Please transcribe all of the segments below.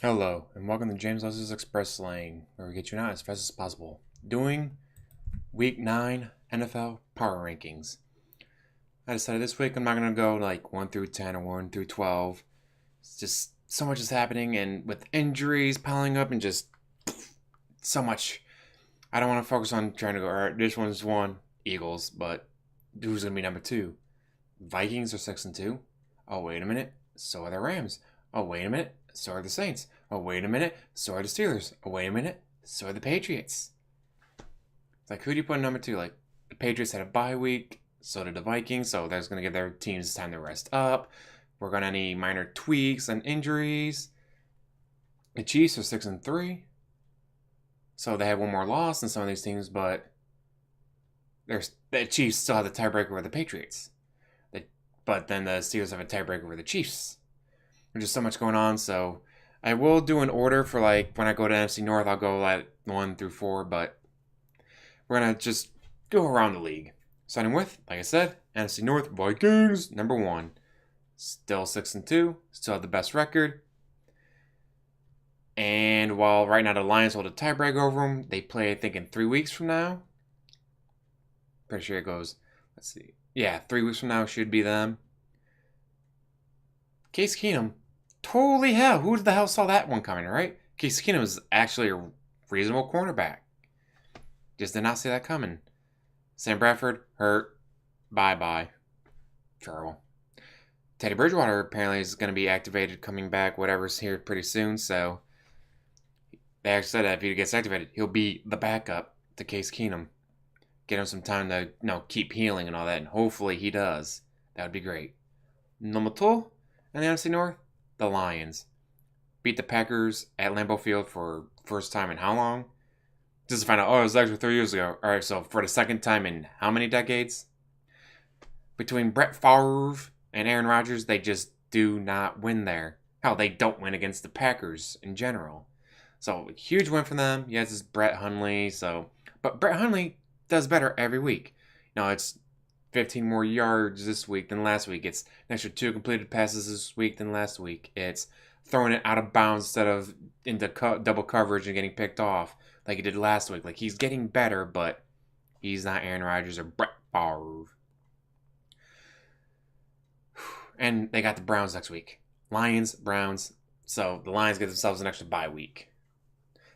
Hello, and welcome to James Leslie's Express Lane, where we get you out as fast as possible. Doing Week 9 NFL Power Rankings. I decided this week I'm not going to go like 1 through 10 or 1 through 12. It's just so much is happening, and with injuries piling up and just so much. I don't want to focus on trying to go, alright, this one's 1, Eagles, but who's going to be number 2? Vikings are 6 and 2. Oh, wait a minute, so are the Rams. Oh, wait a minute, so are the Saints. Oh, wait a minute, so are the Steelers. Oh, wait a minute, so are the Patriots. It's like, who do you put in number 2? Like, the Patriots had a bye week, so did the Vikings, so that's going to give their teams time to rest up. We're going to need minor tweaks and injuries. The Chiefs are 6 and 3, so they have one more loss than some of these teams, but the Chiefs still have the tiebreaker with the Patriots. But then the Steelers have a tiebreaker with the Chiefs. There's just so much going on, so I will do an order for like when I go to NFC North, I'll go like 1 through 4, but we're gonna just go around the league. Starting with, like I said, NFC North Vikings, number 1. Still 6 and 2, still have the best record. And while right now the Lions hold a tiebreaker over them, they play I think in 3 weeks from now. Pretty sure it goes, let's see. Yeah, 3 weeks from now should be them. Case Keenum, totally hell. Who the hell saw that one coming, right? Case Keenum is actually a reasonable cornerback. Just did not see that coming. Sam Bradford, hurt. Bye-bye. Terrible. Teddy Bridgewater apparently is going to be activated, coming back, whatever's here pretty soon, so they actually said that if he gets activated, he'll be the backup to Case Keenum. Get him some time to, keep healing and all that, and hopefully he does. That would be great. Number 2 in the NFC North, the Lions. Beat the Packers at Lambeau Field for first time in how long? Just to find out, it was actually 3 years ago. Alright, so for the second time in how many decades? Between Brett Favre and Aaron Rodgers, they just do not win there. Hell, they don't win against the Packers in general. So, huge win for them. Yes, it's Brett Hundley, but Brett Hundley does better every week. It's 15 more yards this week than last week. It's an extra 2 completed passes this week than last week. It's throwing it out of bounds instead of into double coverage and getting picked off like he did last week. Like, he's getting better, but he's not Aaron Rodgers or Brett Favre. And they got the Browns next week. Lions, Browns. So the Lions get themselves an extra bye week.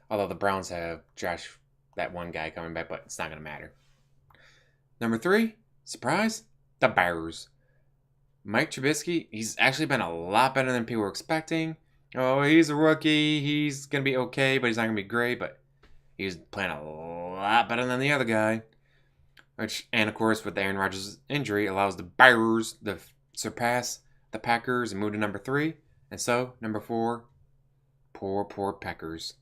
Although the Browns have Josh, that one guy coming back, but it's not going to matter. Number 3, surprise, the Bears. Mike Trubisky, he's actually been a lot better than people were expecting. Oh, he's a rookie. He's going to be okay, but he's not going to be great. But he's playing a lot better than the other guy. And of course, with Aaron Rodgers' injury, allows the Bears to surpass the Packers and move to number 3. And so, number 4, poor Packers.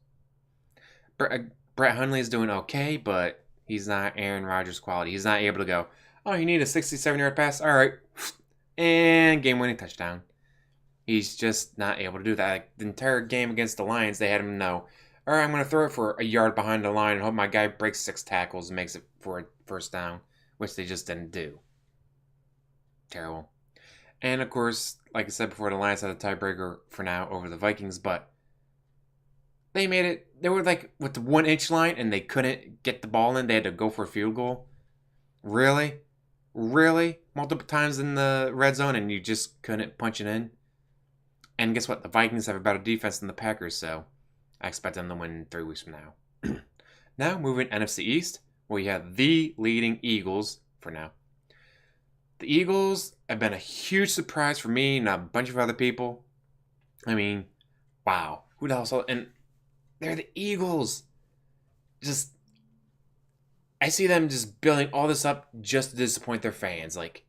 Brett Hundley is doing okay, but he's not Aaron Rodgers quality. He's not able to go, oh, you need a 67-yard pass? All right. And game-winning touchdown. He's just not able to do that. Like, the entire game against the Lions, they had him know, all right, I'm going to throw it for a yard behind the line and hope my guy breaks 6 tackles and makes it for a first down, which they just didn't do. Terrible. And, of course, like I said before, the Lions had a tiebreaker for now over the Vikings, but they made it. They were like with the 1-inch line and they couldn't get the ball in. They had to go for a field goal. Really? Multiple times in the red zone and you just couldn't punch it in? And guess what? The Vikings have a better defense than the Packers, so I expect them to win 3 weeks from now. Now, moving NFC East, where you have the leading Eagles for now. The Eagles have been a huge surprise for me and a bunch of other people. I mean, wow. Who the hell saw it? And they're the Eagles. I see them just building all this up just to disappoint their fans. Like,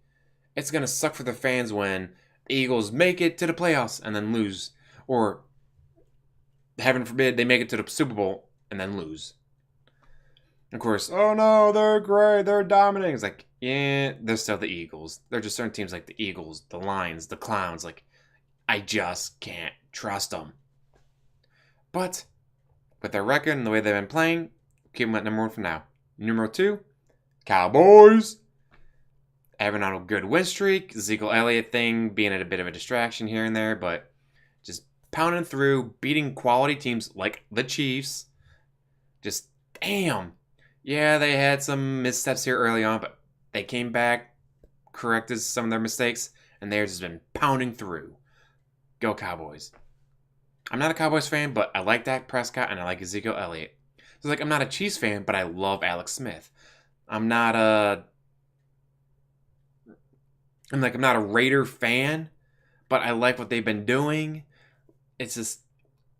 it's going to suck for the fans when the Eagles make it to the playoffs and then lose. Or, heaven forbid, they make it to the Super Bowl and then lose. Of course, oh no, they're great, they're dominating. It's like, yeah, they're still the Eagles. They're just certain teams like the Eagles, the Lions, the Clowns. Like, I just can't trust them. But with their record and the way they've been playing, keep them at number 1 for now. Number 2, Cowboys. Having on a good win streak. Ezekiel Elliott thing being at a bit of a distraction here and there, but just pounding through, beating quality teams like the Chiefs. Just, damn. Yeah, they had some missteps here early on, but they came back, corrected some of their mistakes, and they've just been pounding through. Go Cowboys. I'm not a Cowboys fan, but I like Dak Prescott and I like Ezekiel Elliott. So, like, I'm not a Chiefs fan, but I love Alex Smith. I'm not a Raider fan, but I like what they've been doing. It's just,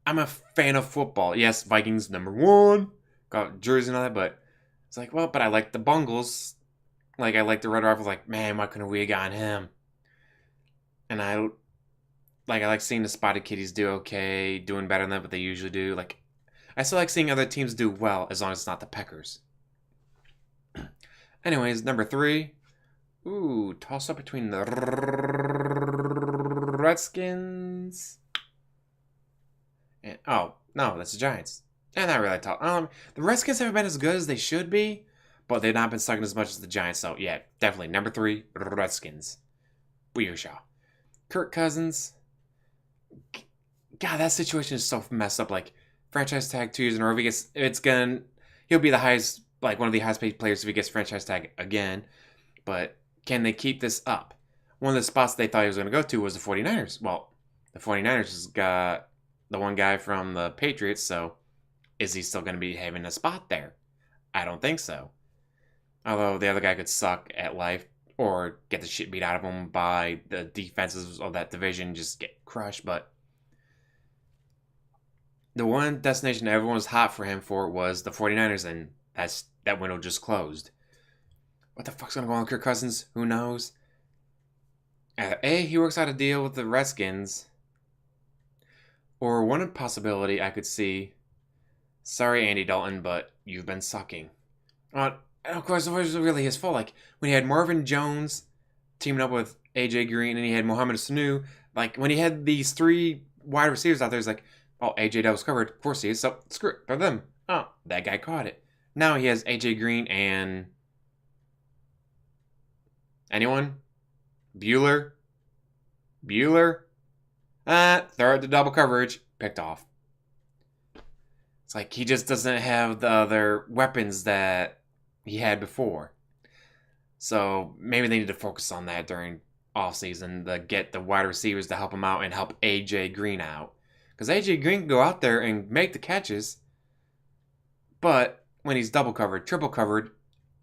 I'm a fan of football. Yes, Vikings #1, got jersey and all that, but it's like, well, but I like the Bungles. Like, I like the Red Rifles. Like, man, why couldn't we have gotten him? And I like seeing the Spotted Kitties do okay, doing better than what they usually do. Like, I still like seeing other teams do well as long as it's not the Packers. Anyways, #3. Ooh, toss up between the Redskins. And, oh, no, that's the Giants. And not really tough. The Redskins haven't been as good as they should be, but they've not been sucking as much as the Giants. So, yeah, definitely. #3, Redskins. Booyah. Kirk Cousins. God, that situation is so messed up. Like, franchise tag 2 years in a row. He'll be the highest, like, one of the highest paid players if he gets franchise tag again. But can they keep this up? One of the spots they thought he was going to go to was the 49ers. Well, the 49ers has got the one guy from the Patriots, so is he still going to be having a spot there? I don't think so. Although the other guy could suck at life or get the shit beat out of him by the defenses of that division, just get crushed. But the one destination everyone was hot for him for was the 49ers, and that window just closed. What the fuck's going to go on with Kirk Cousins? Who knows? He works out a deal with the Redskins. Or one possibility I could see, sorry, Andy Dalton, but you've been sucking. And of course, it was really his fault. Like, when he had Marvin Jones teaming up with A.J. Green and he had Mohamed Sanu, like, when he had these 3 wide receivers out there, he's like, oh, A.J. that was covered. Of course he is, so screw it, throw them. Oh, that guy caught it. Now he has A.J. Green and... anyone? Bueller? Throw it to double coverage. Picked off. It's like he just doesn't have the other weapons that he had before. So maybe they need to focus on that during offseason to get the wide receivers to help him out and help A.J. Green out. Because A.J. Green can go out there and make the catches. But when he's double covered, triple covered,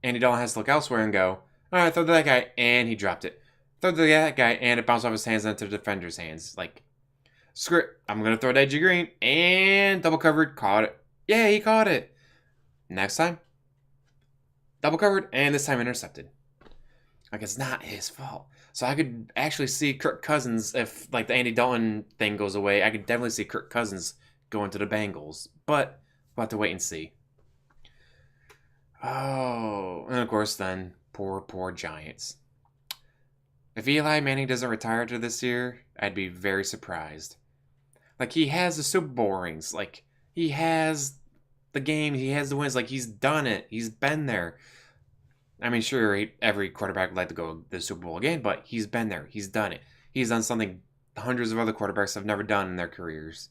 Andy Dalton has to look elsewhere and go, all right, throw to that guy, and he dropped it. Throw to that guy, and it bounced off his hands into the defender's hands. Like, screw it. I'm going to throw it to A.J. Green, and double covered, caught it. Yeah, he caught it. Next time, double covered, and this time intercepted. Like, it's not his fault. So I could actually see Kirk Cousins, if, like, the Andy Dalton thing goes away, I could definitely see Kirk Cousins going to the Bengals. But we'll have to wait and see. Oh, and of course then, poor Giants. If Eli Manning doesn't retire after this year, I'd be very surprised. Like, he has the Super Bowl rings. Like, he has the game. He has the wins. Like, he's done it. He's been there. I mean, sure, every quarterback would like to go to the Super Bowl again, but he's been there. He's done it. He's done something hundreds of other quarterbacks have never done in their careers.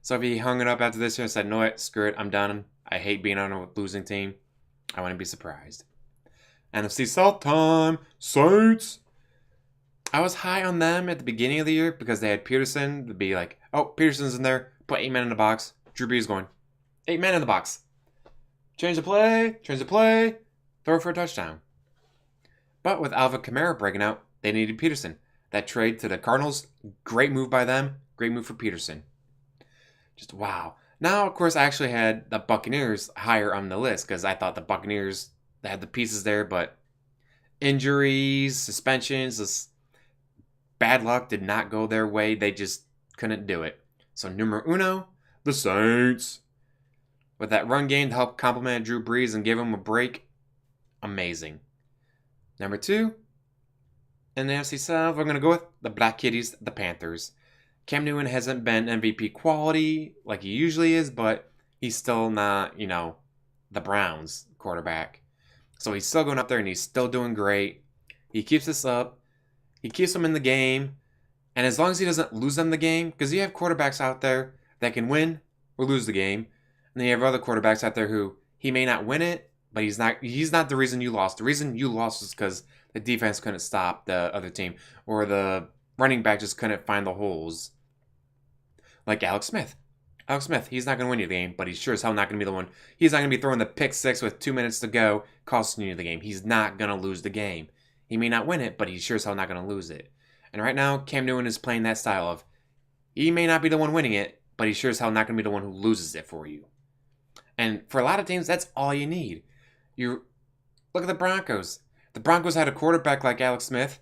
So if he hung it up after this year and said, no, what, screw it, I'm done. I hate being on a losing team, I wouldn't be surprised. NFC South time, Saints. I was high on them at the beginning of the year because they had Peterson to be like, oh, Peterson's in there, put 8 men in the box. Drew Brees going, 8 men in the box. Change the play, throw for a touchdown. But with Alvin Kamara breaking out, they needed Peterson. That trade to the Cardinals, great move by them, great move for Peterson. Just wow. Now, of course, I actually had the Buccaneers higher on the list because I thought the Buccaneers, they had the pieces there, but injuries, suspensions, this bad luck did not go their way. They just couldn't do it. So, numero uno, the Saints. With that run game to help complement Drew Brees and give him a break, amazing. Number 2, in the NFC South, we're going to go with the Black Kitties, the Panthers. Cam Newton hasn't been MVP quality like he usually is, but he's still not, the Browns quarterback. So he's still going up there and he's still doing great. He keeps this up. He keeps them in the game. And as long as he doesn't lose them the game, because you have quarterbacks out there that can win or lose the game, and then you have other quarterbacks out there who he may not win it, but he's not the reason you lost. The reason you lost is because the defense couldn't stop the other team, or the running back just couldn't find the holes. Like Alex Smith. Alex Smith, he's not going to win you the game, but he's sure as hell not going to be the one. He's not going to be throwing the pick six with 2 minutes to go, costing you the game. He's not going to lose the game. He may not win it, but he's sure as hell not going to lose it. And right now, Cam Newton is playing that style of, he may not be the one winning it, but he's sure as hell not going to be the one who loses it for you. And for a lot of teams, that's all you need. You look at the Broncos. The Broncos had a quarterback like Alex Smith.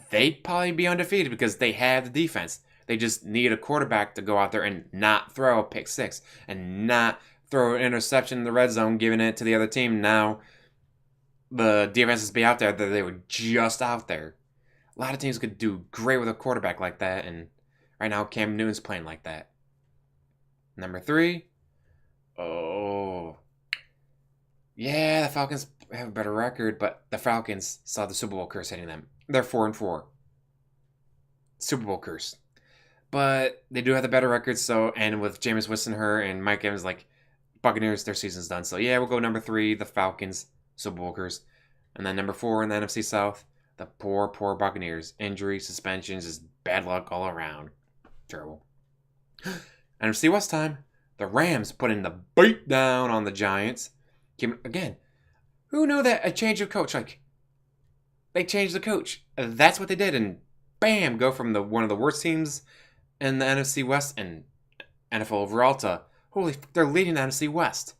They'd probably be undefeated because they have the defense. They just need a quarterback to go out there and not throw a pick six and not throw an interception in the red zone, giving it to the other team. Now the defenses be out there that they were just out there. A lot of teams could do great with a quarterback like that, and right now Cam Newton's playing like that. Number 3. Oh. Yeah, the Falcons have a better record, but the Falcons saw the Super Bowl curse hitting them. They're 4-4. Super Bowl curse. But they do have the better record, so, and with Jameis Winston, and Mike Evans, like, Buccaneers, their season's done. So yeah, we'll go number 3, the Falcons, Super Bowl curse. And then number 4 in the NFC South, the poor Buccaneers. Injury, suspensions, just bad luck all around. Terrible. NFC West time. The Rams putting the beat down on the Giants. Again, who knew that a change of coach, like, they changed the coach. That's what they did, and bam, go from one of the worst teams in the NFC West and NFL overall to, they're leading the NFC West.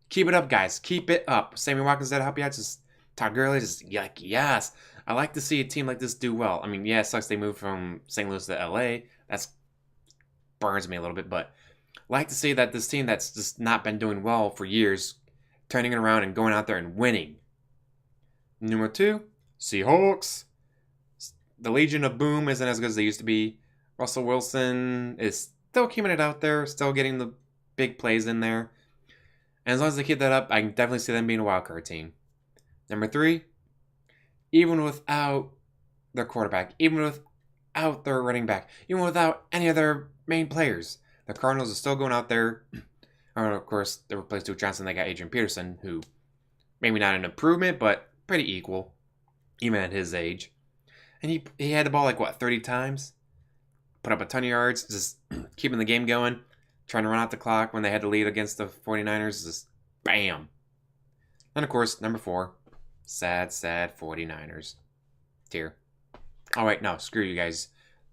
Keep it up, guys. Keep it up. Sammy Watkins, did help you out? Just Todd Gurley, just like, yes. I like to see a team like this do well. I mean, yeah, it sucks they moved from St. Louis to LA. That's burns me a little bit, but I like to see that this team that's just not been doing well for years, turning it around and going out there and winning. Number 2, Seahawks. The Legion of Boom isn't as good as they used to be. Russell Wilson is still keeping it out there, still getting the big plays in there. And as long as they keep that up, I can definitely see them being a wildcard team. Number 3, even without their quarterback, even without their running back, even without any of their main players, the Cardinals are still going out there. Or, of course, they replaced Duke Johnson. They got Adrian Peterson, who maybe not an improvement, but pretty equal, even at his age. And he had the ball 30 times. Put up a ton of yards, just keeping the game going, trying to run out the clock when they had to lead against the 49ers. Just bam. And, of course, number 4, sad 49ers tier. All right, no, screw you guys.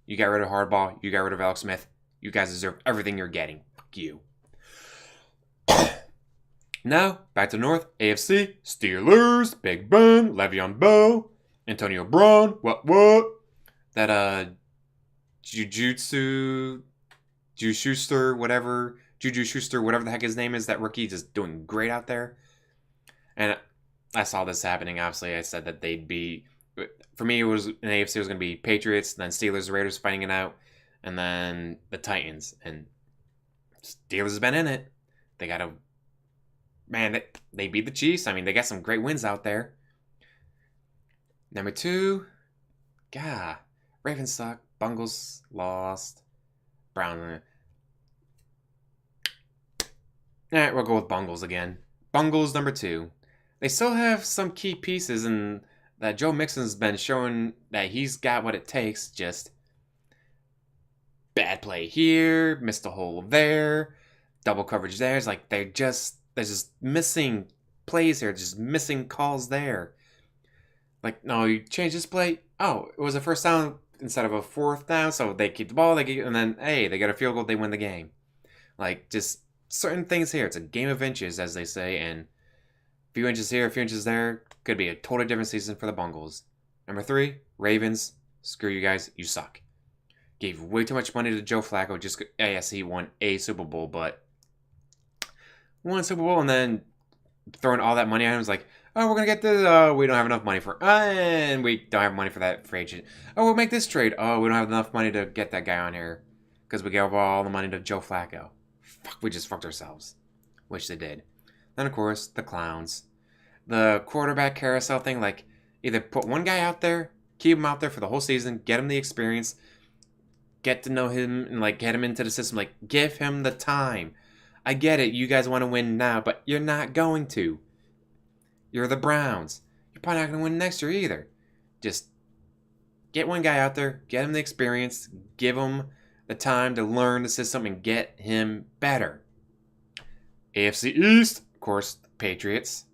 You got rid of Hardball. You got rid of Alex Smith. You guys deserve everything you're getting. Fuck you. Now, back to the North. AFC, Steelers, Big Ben, Le'Veon Bell, Antonio Brown, what? That, Juju Schuster, whatever the heck his name is, that rookie, just doing great out there. And I saw this happening, obviously. I said that they'd be, for me, it was, in AFC, it was going to be Patriots, then Steelers, Raiders fighting it out, and then the Titans. And Steelers has been in it. They got to, man, they beat the Chiefs. I mean, they got some great wins out there. Number 2, Ravens suck. Bungles lost. Brown. Alright, we'll go with Bungles again. Bungles number 2. They still have some key pieces, and that Joe Mixon's been showing that he's got what it takes. Just bad play here, missed a hole there, double coverage there. It's like they're just missing plays here, just missing calls there. Like, no, you change this play. Oh, it was a first down instead of a 4th down, so they keep the ball, and then, hey, they get a field goal, they win the game. Like, just certain things here. It's a game of inches, as they say, and a few inches here, a few inches there, could be a totally different season for the Bungles. Number 3, Ravens. Screw you guys, you suck. Gave way too much money to Joe Flacco. Yes, he won a Super Bowl, but won a Super Bowl and then throwing all that money at him was like, oh, we're going to get this, we don't have enough money for, and we don't have money for that free agent. Oh, we'll make this trade. Oh, we don't have enough money to get that guy on here because we gave all the money to Joe Flacco. Fuck, we just fucked ourselves. Which they did. Then, of course, the clowns. The quarterback carousel thing, like, either put one guy out there, keep him out there for the whole season, get him the experience, get to know him and like get him into the system. Like, give him the time. I get it. You guys want to win now, but you're not going to. You're the Browns. You're probably not going to win next year either. Just get one guy out there, get him the experience, give him the time to learn the system and get him better. AFC East, of course, Patriots.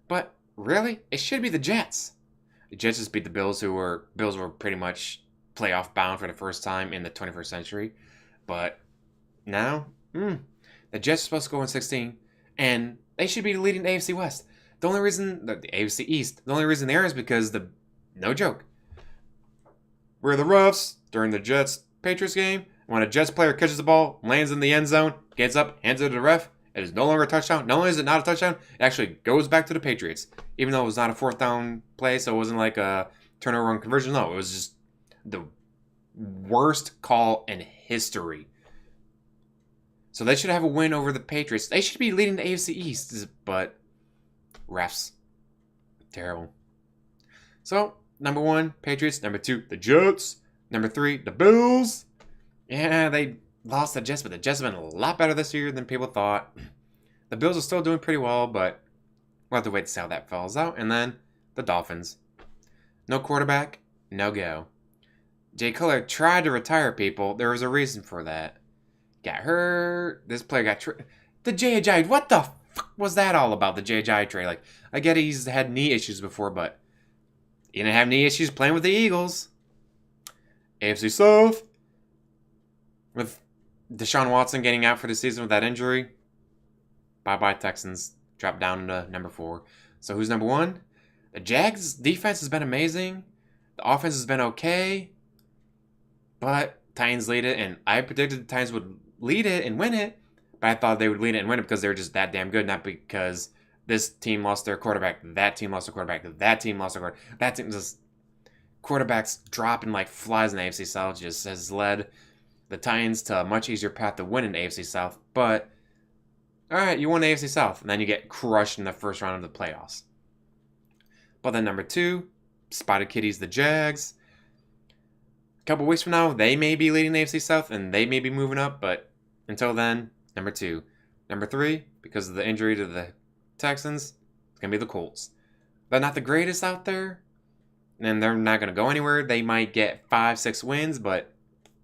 But really, it should be the Jets. The Jets just beat the Bills, Bills were pretty much playoff bound for the first time in the 21st century. But now, the Jets are supposed to go in 16, and they should be leading the AFC West. The only reason, the AFC East, the only reason they are is because no joke, we're the refs during the Jets-Patriots game. When a Jets player catches the ball, lands in the end zone, gets up, hands it to the ref, it is no longer a touchdown. Not only is it not a touchdown, it actually goes back to the Patriots. Even though it was not a fourth down play, so it wasn't like a turnover on conversion. No, it was just the worst call in history. So they should have a win over the Patriots. They should be leading the AFC East, but refs. Terrible. So, number 1, Patriots. Number 2, the Jets. Number 3, the Bills. Yeah, they lost the Jets, but the Jets have been a lot better this year than people thought. The Bills are still doing pretty well, but we'll have to wait to see how that falls out. And then the Dolphins. No quarterback, no go. Jay Cutler tried to retire people. There was a reason for that. Got hurt. This player got the J.J. What the fuck was that all about, the J.J. trade? Like, I get he's had knee issues before, but he didn't have knee issues playing with the Eagles. AFC South. With Deshaun Watson getting out for the season with that injury. Bye-bye Texans. Drop down to number 4. So who's number 1? The Jags' defense has been amazing. The offense has been okay. But Titans lead it, and I predicted the Titans would lead it and win it. But I thought they would lead it and win it because they were just that damn good, not because this team lost their quarterback, that team lost their quarterback, that team lost their quarterback. That team just quarterbacks dropping like flies in the AFC South just has led the Titans to a much easier path to win in the AFC South. But, alright, you won the AFC South, and then you get crushed in the first round of the playoffs. But then number 2, Spotted Kitties, the Jags. A couple weeks from now, they may be leading the AFC South, and they may be moving up, but until then, number 2. Number 3, because of the injury to the Texans, it's going to be the Colts. They're not the greatest out there, and they're not going to go anywhere. They might get 5-6 wins, but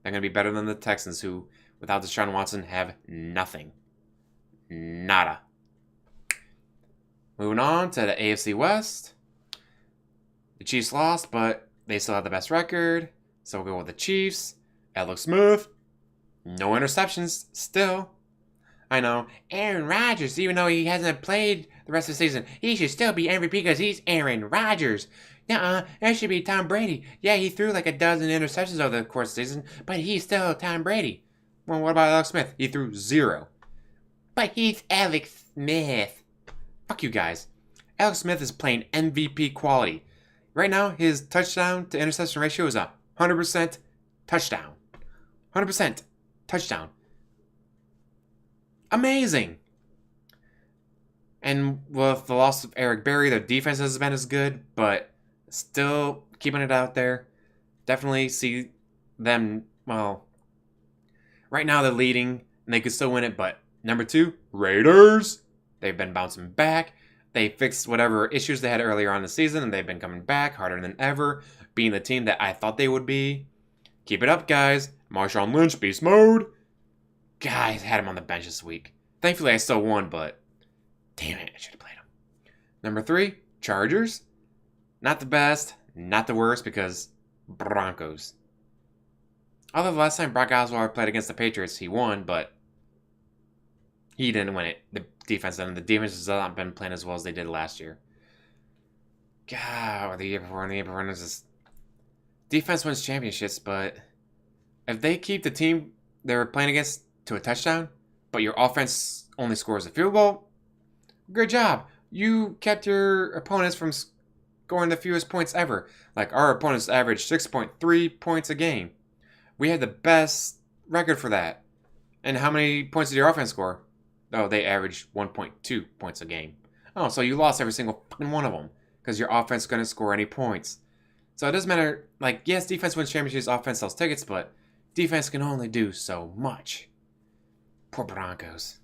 they're going to be better than the Texans, who, without Deshaun Watson, have nothing. Nada. Moving on to the AFC West. The Chiefs lost, but they still have the best record. So we'll go with the Chiefs. Alex Smith. No interceptions, still. I know. Aaron Rodgers, even though he hasn't played the rest of the season, he should still be MVP because he's Aaron Rodgers. Nuh-uh, that should be Tom Brady. Yeah, he threw like a dozen interceptions over the course of the season, but he's still Tom Brady. Well, what about Alex Smith? He threw 0. But he's Alex Smith. Fuck you guys. Alex Smith is playing MVP quality. Right now, his touchdown to interception ratio is 100% touchdown. 100% touchdown. Amazing. And with the loss of Eric Berry, their defense hasn't been as good, but still keeping it out there. Definitely see them, well, right now they're leading, and they could still win it, but number 2, Raiders. They've been bouncing back. They fixed whatever issues they had earlier on in the season, and they've been coming back harder than ever, being the team that I thought they would be. Keep it up, guys. Marshawn Lynch, beast mode. Guys, had him on the bench this week. Thankfully, I still won, but damn it, I should have played him. Number 3, Chargers. Not the best, not the worst, because Broncos. Although the last time Brock Osweiler played against the Patriots, he won, but he didn't win it. The defense didn't. The defense has not been playing as well as they did last year. God, or the year before, and the year before, and just defense wins championships, but if they keep the team they were playing against to a touchdown, but your offense only scores a field goal, good job. You kept your opponents from scoring the fewest points ever. Like, our opponents averaged 6.3 points a game. We had the best record for that. And how many points did your offense score? Oh, they averaged 1.2 points a game. Oh, so you lost every single fucking one of them because your offense couldn't score any points. So it doesn't matter. Like, yes, defense wins championships, offense sells tickets, but Defense can only do so much. Poor Broncos.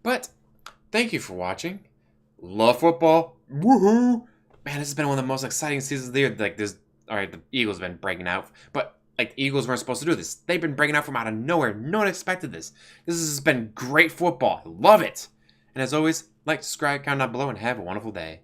But thank you for watching. Love football. Woohoo! Man, this has been one of the most exciting seasons of the year. Like this, all right, the Eagles have been breaking out, but like the Eagles weren't supposed to do this. They've been breaking out from out of nowhere. No one expected this. This has been great football. Love it. And as always, like, subscribe, comment down below, and have a wonderful day.